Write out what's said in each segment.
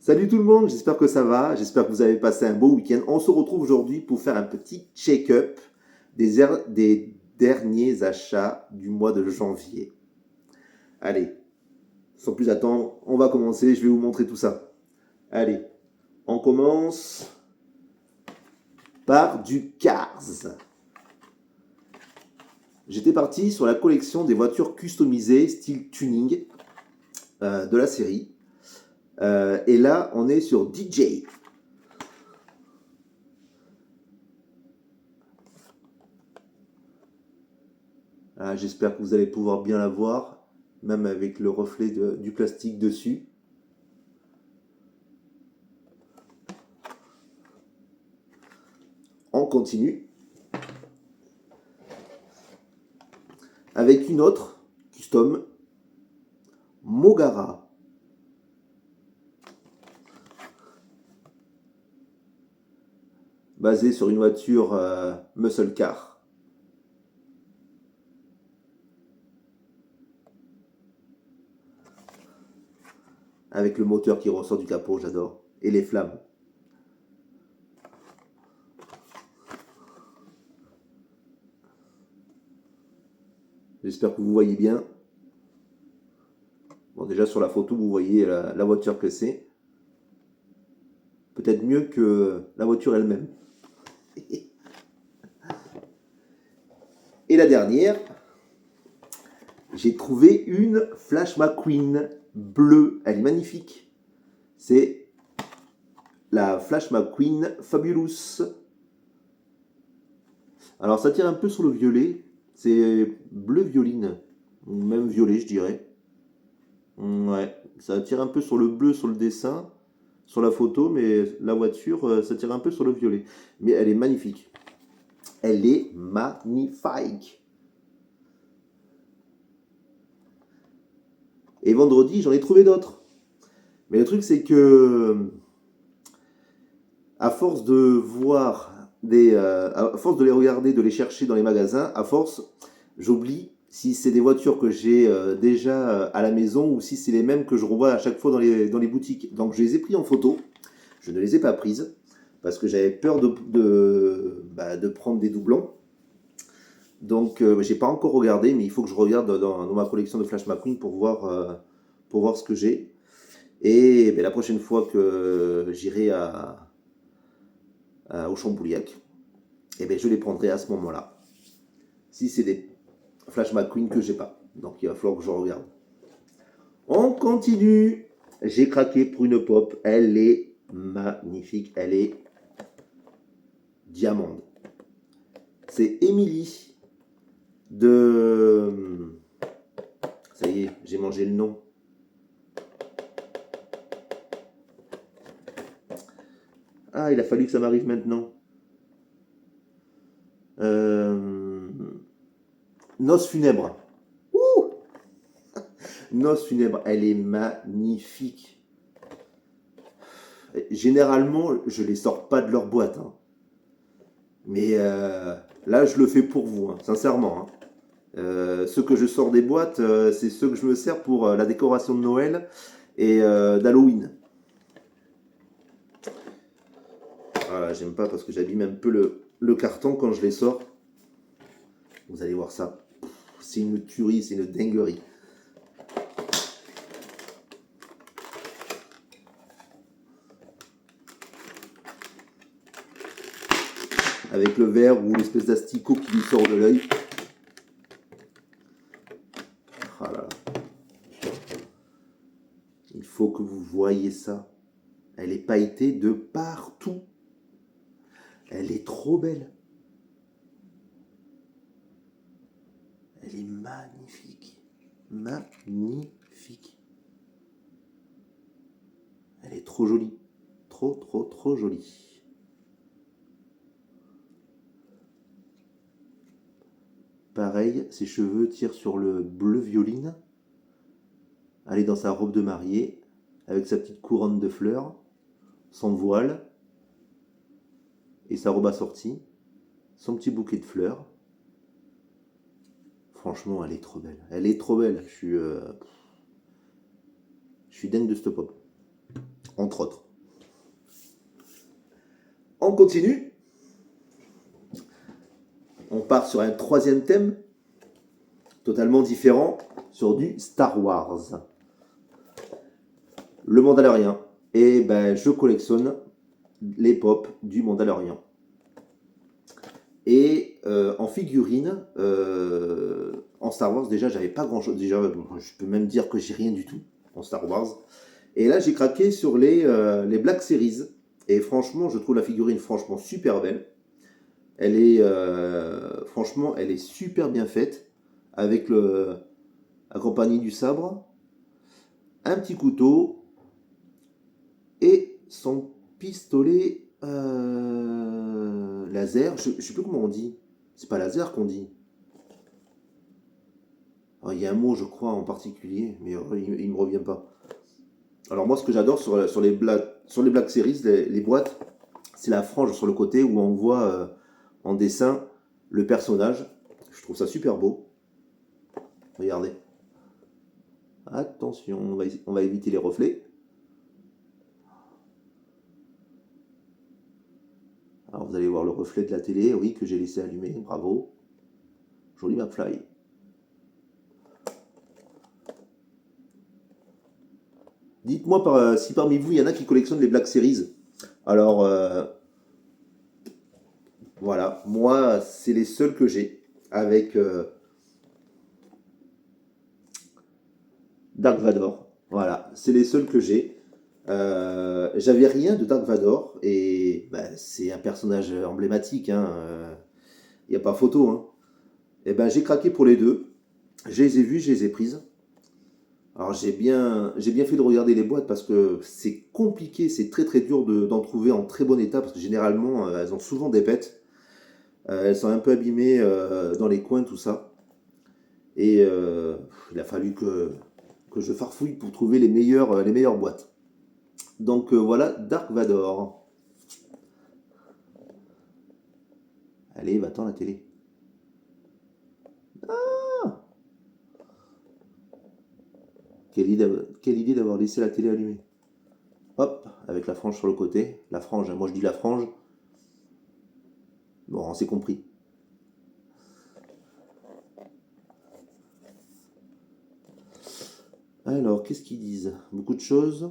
Salut tout le monde, j'espère que ça va, j'espère que vous avez passé un beau week-end. On se retrouve aujourd'hui pour faire un petit check-up des derniers achats du mois de janvier. Allez, sans plus attendre, on va commencer, je vais vous montrer tout ça. Allez, on commence par du Cars. J'étais parti sur la collection des voitures customisées style tuning de la série. Et là, on est sur DJ. Ah, j'espère que vous allez pouvoir bien la voir, même avec le reflet du plastique dessus. On continue avec une autre custom Mogara. Basée sur une voiture muscle car. Avec le moteur qui ressort du capot, j'adore. Et les flammes. J'espère que vous voyez bien. Bon, déjà sur la photo, vous voyez la voiture que c'est. Peut-être mieux que la voiture elle-même. Et la dernière, j'ai trouvé une Flash McQueen bleue. Elle est magnifique. C'est la Flash McQueen Fabulous. Alors ça tire un peu sur le violet. C'est bleu violine. Ou même violet, je dirais. Ouais, ça tire un peu sur le bleu sur le dessin, sur la photo, mais la voiture, ça tire un peu sur le violet. Mais elle est magnifique. Elle est magnifique. Et vendredi, j'en ai trouvé d'autres. Mais le truc, c'est que à force de voir à force de les regarder, de les chercher dans les magasins, à force, j'oublie si c'est des voitures que j'ai déjà à la maison ou si c'est les mêmes que je revois à chaque fois dans les boutiques. Donc je les ai pris en photo, je ne les ai pas prises parce que j'avais peur de prendre des doublons. Donc j'ai pas encore regardé, mais il faut que je regarde dans ma collection de Flash McQueen pour voir ce que j'ai. Et la prochaine fois que j'irai au Chambouliac, je les prendrai à ce moment-là. Si c'est des Flash McQueen que j'ai pas. Donc il va falloir que je regarde. On continue. J'ai craqué pour une pop. Elle est magnifique. Elle est diamant. C'est Emily de... Ça y est, j'ai mangé le nom. Ah, il a fallu que ça m'arrive maintenant. Noces funèbres. Ouh, Noces funèbres, elle est magnifique. Généralement, je les sors pas de leur boîte. Hein. Mais là, je le fais pour vous, hein, sincèrement. Hein. Ceux que je sors des boîtes, c'est ceux que je me sers pour la décoration de Noël et d'Halloween. Voilà, j'aime pas parce que j'abîme un peu le carton quand je les sors. Vous allez voir ça. C'est une tuerie, c'est une dinguerie. Avec le verre ou l'espèce d'asticot qui lui sort de l'œil. Ah là là. Il faut que vous voyez ça. Elle est pailletée de partout. Elle est trop belle. Elle est magnifique. Magnifique. Elle est trop jolie. Trop, trop, trop jolie. Pareil, ses cheveux tirent sur le bleu violine. Elle est dans sa robe de mariée, avec sa petite couronne de fleurs, son voile, et sa robe assortie, son petit bouquet de fleurs. Franchement, elle est trop belle. Elle est trop belle. Je suis dingue de cette pop. entre autres. On continue. On part sur un troisième thème, totalement différent, sur du Star Wars. Le Mandalorian. Et ben, je collectionne les pop du Mandalorian. Et en figurine, en Star Wars, déjà, j'avais pas grand chose. Déjà, je peux même dire que j'ai rien du tout en Star Wars. Et là, j'ai craqué sur les Black Series. Et franchement, je trouve la figurine franchement super belle. Elle est, franchement, elle est super bien faite. Avec accompagné du sabre, un petit couteau et son pistolet laser. Je ne sais plus comment on dit. C'est pas laser qu'on dit. Il y a un mot, je crois, en particulier, mais il ne me revient pas. Alors moi, ce que j'adore sur les Black Series, les boîtes, c'est la frange sur le côté où on voit en dessin le personnage. Je trouve ça super beau. Regardez. Attention, on va éviter les reflets. Alors vous allez voir le reflet de la télé, oui, que j'ai laissé allumer, bravo. Joli McFly. Dites-moi si parmi vous, il y en a qui collectionnent les Black Series. Alors, voilà, moi, c'est les seuls que j'ai, avec Dark Vador. Voilà, c'est les seuls que j'ai. J'avais rien de Dark Vador, et ben, c'est un personnage emblématique, hein, y a pas photo. Hein. Et ben, j'ai craqué pour les deux. Je les ai vues, je les ai prises. Alors j'ai bien fait de regarder les boîtes parce que c'est compliqué, c'est très très dur d'en trouver en très bon état parce que généralement elles ont souvent des pètes, elles sont un peu abîmées dans les coins, tout ça. Et il a fallu que je farfouille pour trouver les meilleures boîtes. Donc voilà, Dark Vador. Allez, va-t'en la télé. Quelle idée d'avoir laissé la télé allumée. Hop, avec la frange sur le côté. La frange, moi je dis la frange. Bon, on s'est compris. Alors, qu'est-ce qu'ils disent? Beaucoup de choses.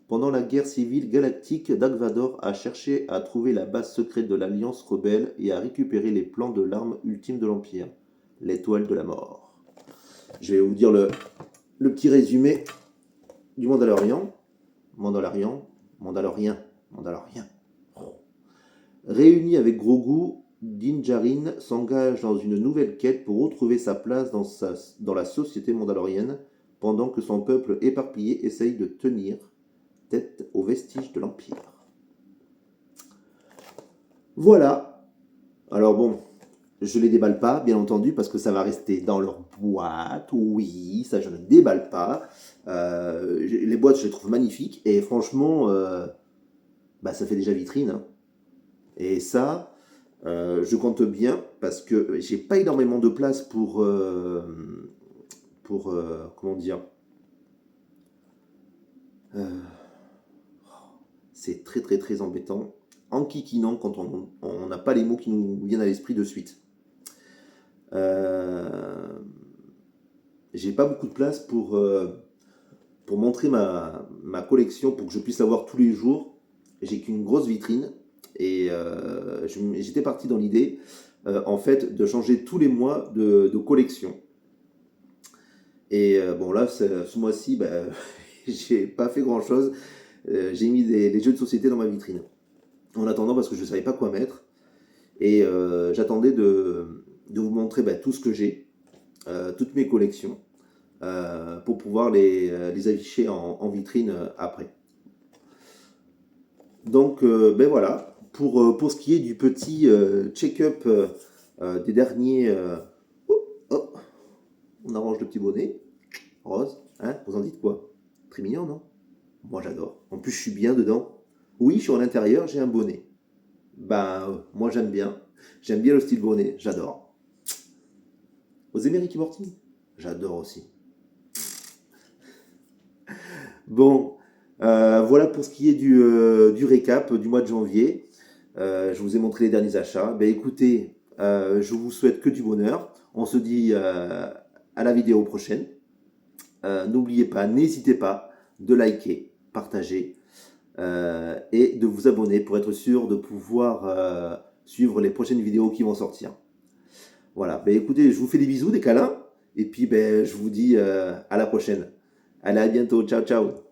Pendant la guerre civile galactique, Dark Vador a cherché à trouver la base secrète de l'Alliance rebelle et à récupérer les plans de l'arme ultime de l'Empire, l'étoile de la mort. Je vais vous dire le petit résumé du Mandalorian. Mandalorien. Oh. Réuni avec Grogu, Din Djarin s'engage dans une nouvelle quête pour retrouver sa place dans la société mandalorienne, pendant que son peuple éparpillé essaye de tenir tête aux vestiges de l'Empire. Voilà. Alors bon, je les déballe pas, bien entendu, parce que ça va rester dans leur boîte. Oui, ça je ne déballe pas. Les boîtes, je les trouve magnifiques. Et franchement, bah, ça fait déjà vitrine. Hein. Et ça, je compte bien, parce que j'ai pas énormément de place pour comment dire, c'est très très très embêtant, enquiquinant quand on n'a pas les mots qui nous viennent à l'esprit de suite. J'ai pas beaucoup de place pour montrer ma collection, pour que je puisse la voir tous les jours. J'ai qu'une grosse vitrine et j'étais parti dans l'idée en fait de changer tous les mois de collection. Et bon là, ce mois-ci, bah, j'ai pas fait grand-chose. J'ai mis les jeux de société dans ma vitrine. En attendant, parce que je ne savais pas quoi mettre. Et j'attendais de vous montrer tout ce que j'ai, toutes mes collections, pour pouvoir les afficher en vitrine après. Donc, ben voilà, pour ce qui est du petit check-up des derniers... oh, on arrange le petit bonnet, rose, hein, vous en dites quoi? Très mignon, non? Moi j'adore. En plus, je suis bien dedans. Oui, je suis à l'intérieur, j'ai un bonnet. Ben, moi j'aime bien. J'aime bien le style bonnet, j'adore. Vous aimez Ricky Morty? J'adore aussi. Bon, Voilà pour ce qui est du récap du mois de janvier. Je vous ai montré les derniers achats. Ben, écoutez, je vous souhaite que du bonheur. On se dit à la vidéo prochaine. N'oubliez pas, n'hésitez pas de liker, partager et de vous abonner pour être sûr de pouvoir suivre les prochaines vidéos qui vont sortir. Voilà, ben écoutez, je vous fais des bisous, des câlins, et puis ben, je vous dis à la prochaine. Allez, à bientôt, ciao ciao.